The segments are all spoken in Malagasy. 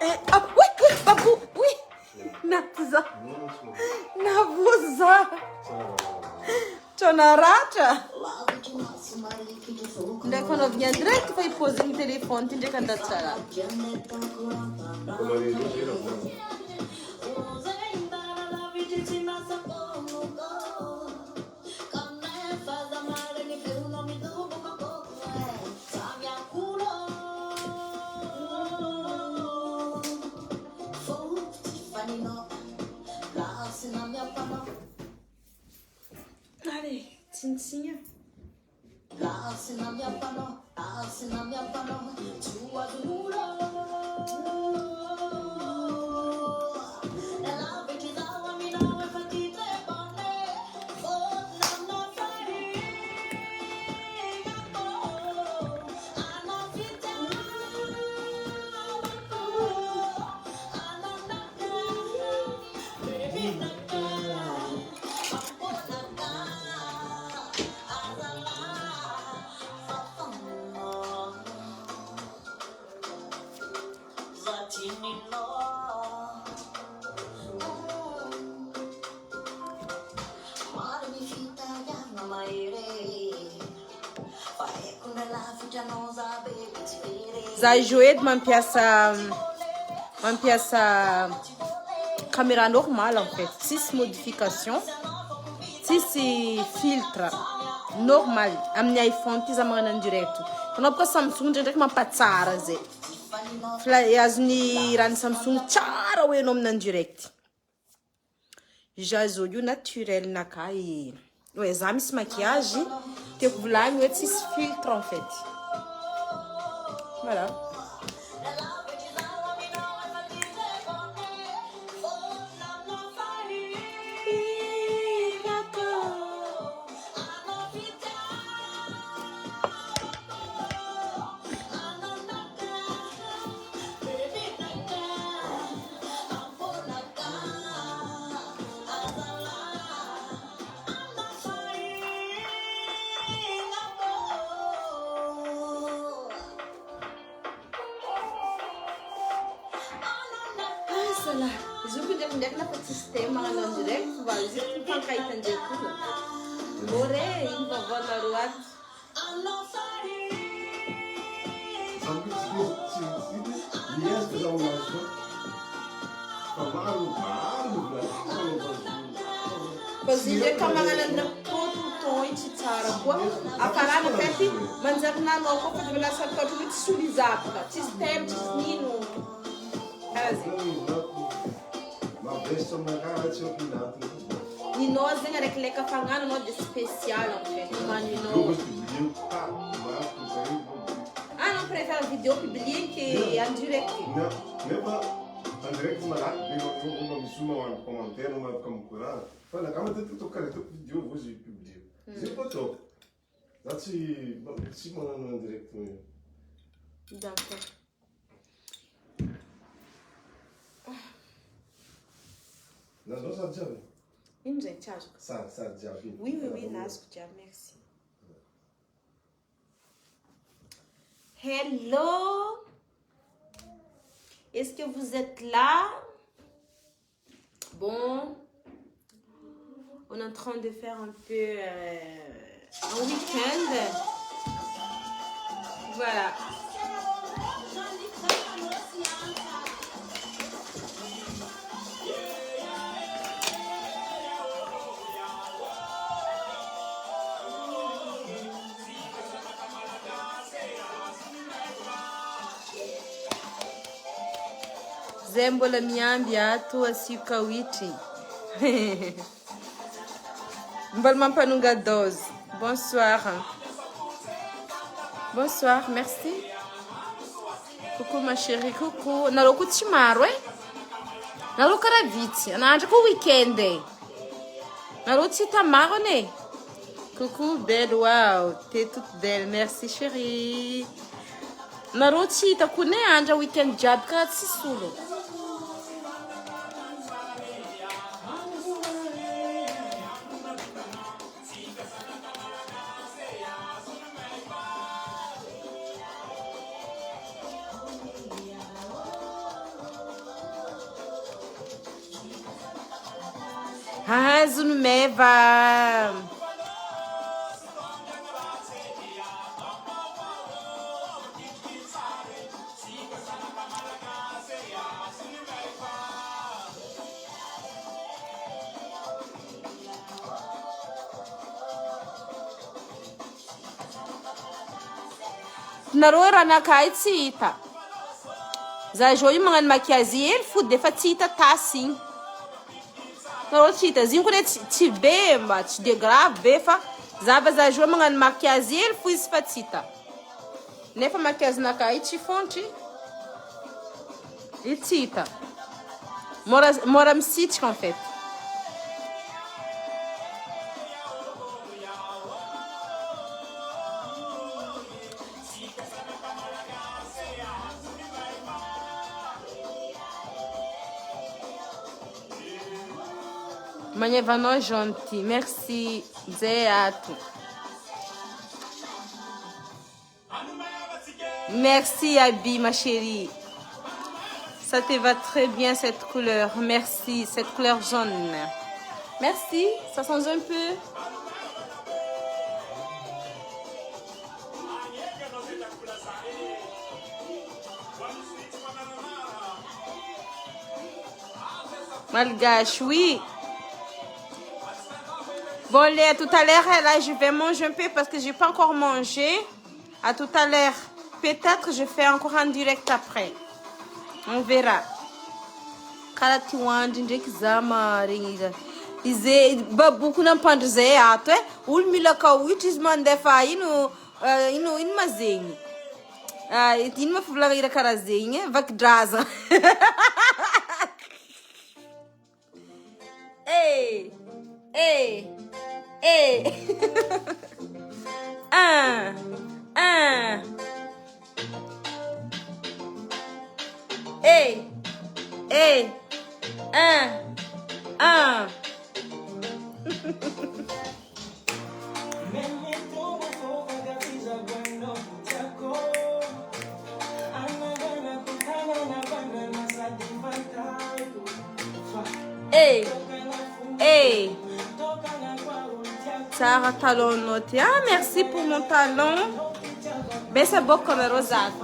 Oui, oui, babu, oui. Nabuza. Nabuza. Tonaracha. Dai quando viene diretto fai pose in telefono, ti devi andare a Allez, Tintinha. Za jouet mampiasa caméra normale en fait, 6 modifications, 6 filtres normal amin'ny iPhone ty za magnano direto. Tanao boka Samsung ndraiky mampatsara zay. Azony rano Samsung tsara hoe anao aminany direct. Ja zao io naturel naka e. Ouais, za misy maquillage, tiako volagny hoe 6 filtres en fait. Voilà. Ndraiky lafa tsy système magnano direct va izy mifankahita ndraiky koa. Ore iny vavana roaty. Così ndraiky magnano ton tsy tsara koa. Aparana fety manjary nanao koa fa lasa atao tsy solizapaka. Tsy système tsy nino. Ninao zegny araiky leka fagnano anao de spécial en fait. Ah non, préfère vidéo publique que en direct. Nefa en direct malaky be ma misy olo commentaire afaka mikorana fa nakama teto karaha vidéo vao izy publie. Zay koa ataoko. Za tsy magnano en direct. D'accord. Nazao sary jiaby? Ino zay tsy azoko? Sary jiaby. Oui, nazoko jiaby, merci. Hello. Est-ce que vous êtes là? Bon. On est en train de faire un peu un week-end. Voilà. Zembo la miambi ato asiuka witri. Mbalmampanunga dose. Bonsoir. Bonsoir, merci. Coucou ma chérie, coucou. Naloko timaro, eh? Naloko raviti. Ananja ko weekend. Naloko titamaro, né? Coucou, belle, wow. T'es toute belle, merci chérie. Naroti takune anja weekend job ka sisulo. azony meva nareo raha nakay tsy hita za zao io magnano makiazy hely fody defa tsy hita tasy igny nareo tsy hita ziny koa tsy be mba tsy de grave be fa za zao magnano makiazy hely fo izy fa tsy hita nefa makiazy nakay tsy fontry i tsy hita mora misitrika en fait. Manhevanao gentil, merci Zéatou. Merci Abi ma chérie. Ça te va très bien cette couleur, merci, cette couleur jaune. Merci, ça change un peu. Malgache, oui. Bon, à tout à l'heure, là, je vais manger un peu parce que je n'ai pas encore mangé. À tout à l'heure. Peut-être je fais encore en direct après. On verra. Karatiwandi ndreky zama regny ize babuku nampandry zay ato olo mila kawitry izy mandefa ino ma zegny ino ma fivolagna ira karaha zegny vakidraza hey Sarah talon noté. Ah, merci pour mon talon. Ben, c'est beau comme rosade.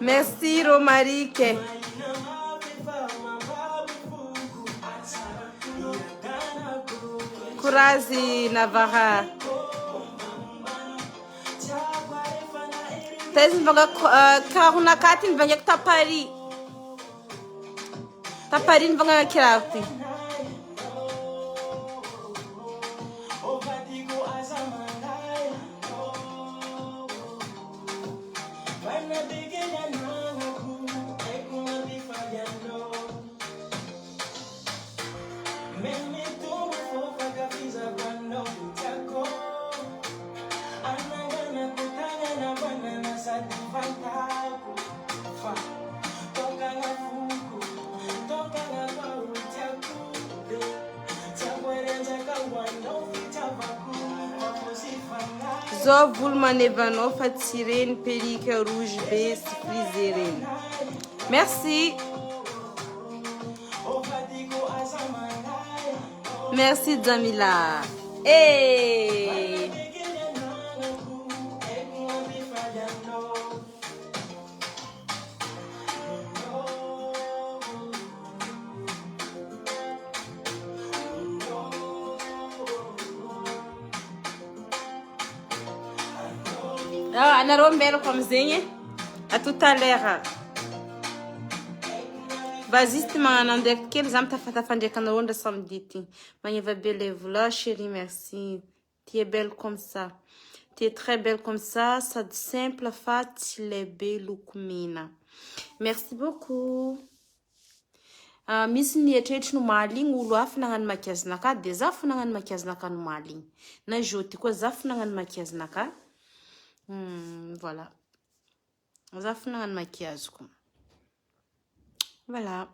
Merci Romarique. Kurazi Navarra. Tezin vaga karuna katin vanyak tapari. Taparin vaga kirauti. zao volo manevanao fa tsy reny perika rouge be sy frisé reny. Merci. Merci Jamila. Hey. Ah, anareo mbelako amizegny à tout à l'heure. Vas-y, si tu m'as demandé quel zam t'as fait ta fin de canard de samedi. Magneva belle voilà, chérie, merci. Tu es belle comme ça. Tu es très belle comme ça. Ça de simple facile est belle kumina. Merci beaucoup. Misy nietretra no maligny olo hafa nagnano makiazy naka de za fo nagnano makiazy naka no maligny. Na joti koa za fo nagnano makiazy naka. Voilà. Za fo nagnano makiazy ko. Voilà.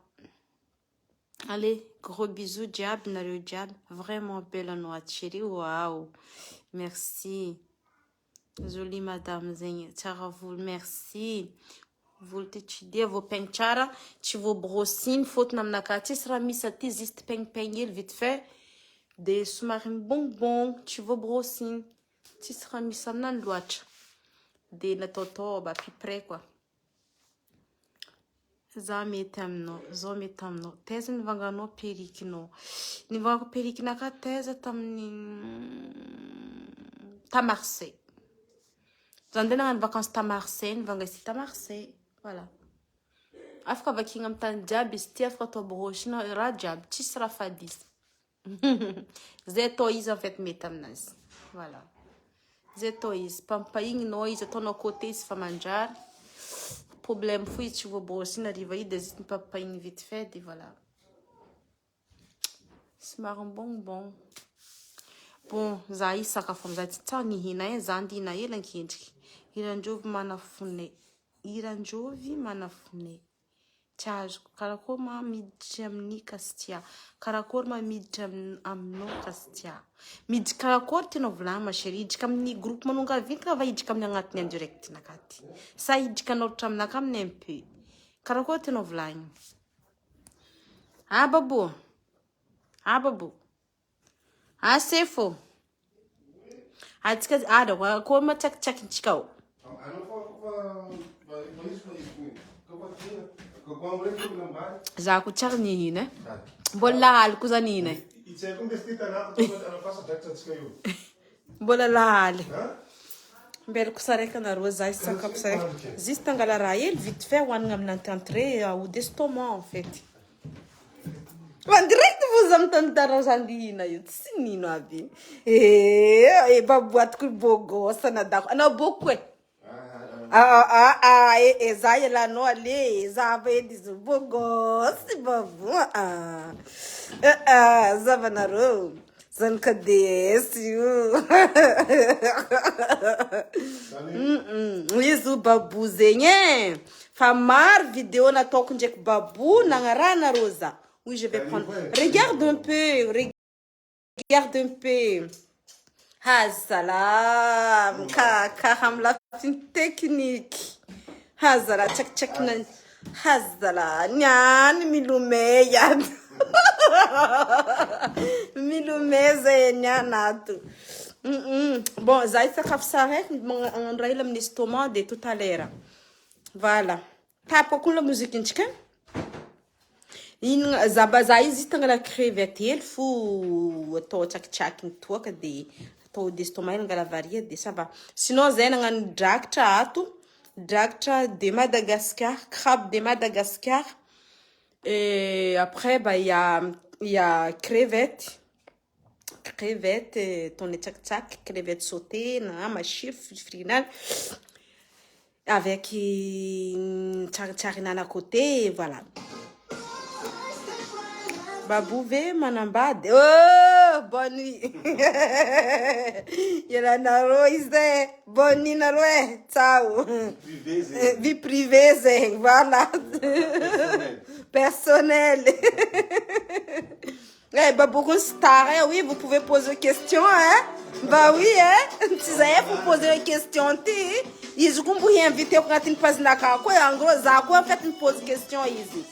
Allez, gros bisous, diable, nareo diable. Vraiment belle en noix, chérie. Waouh. Merci. Jolie madame Zeng. Tchara vous, merci. Vous te chidé vos penchara, tu vos brossines, faute namnaka. Tu seras mis à tes ist peng vite fait. Des sous-marins bonbons, tu vos brossines. Tu seras mis à nan l'ouach. Des la toto, bah, puis près quoi. Zami tamno, zomi tamno. Teza ni vangano perikino. Ni vango perikinaka teza tamni ta Marseille. Zandena en vacances ta Marseille, ni vanga si ta Marseille. Voilà. Afka vakingam tan jab isti afka to brochina ra jab ti sera fadis. Zetois en fait metamnas. Voilà. Zetois pampaing nois tono côté se fa manjar. Problème fouille tu vos brochina arriva aí des papaing vite fait et voilà. C'est marrant bon. Bon, zai saka fom zati tani hina zandi na yela kinji. Iranjov manafune. Iranjovi manafune. Tchaj, karakoma midjamni kastia. Karakorma midjam amno kastia. Mid karakor tino vlama chérie. Dikam ni groupe manunga vinka va idikam nyangat nyan direct nakati. Sa idikam notram nakam nempe. Karakor tino vlang. Ah babu. Ah sefo. Ah tika ada wa ko ma chak chikau. Za ku charni ne bolla al kuzani ne bolla lal bel kusare kana roza isa kapsare zista ngala rael vite fait wan ngam n'entendre ou d'estomac en fait direct vous entendez zandina yo sinino abi babuat ku bogo sana da na bokwe Ezaya la no ale, Zava diz bogos, babu. Zavanaro, Zancadesiu. Isso babuzinha. Famar vidéo na toque de babu na ngarana rosa. Oui, je vais prendre. Regarde un peu. Hazalam, kaham la technique. Hazala, check nan. Hazala, nyan milumeya. Milumeze nyanatu. Bon, zaïsa kafsarek, on raille le estomac de tout à l'heure. Voilà. T'as pas la musique in chicken? In zabazai zitanga la crevette, il faut to chak in toka de. Tô d'estomac ngala variété ça va sinon zena ngan dractra de Madagascar, crabe de Madagascar, et après bah il y a crevettes ton tchak crevettes sautées na machir frinal avec charina à côté, voilà. Babouvé manambade. Oh, bonne nuit. Yela naro isde. Bonne nuit naro ciao. Vie privée, voilà. Personnel. Bah, beaucoup star, oui, vous pouvez poser des questions, hein? Bah oui, hein? Si vous avez poser des questions, ils ont vous inviter pour une page na kako, en gros, ça quoi fait une pose question easy.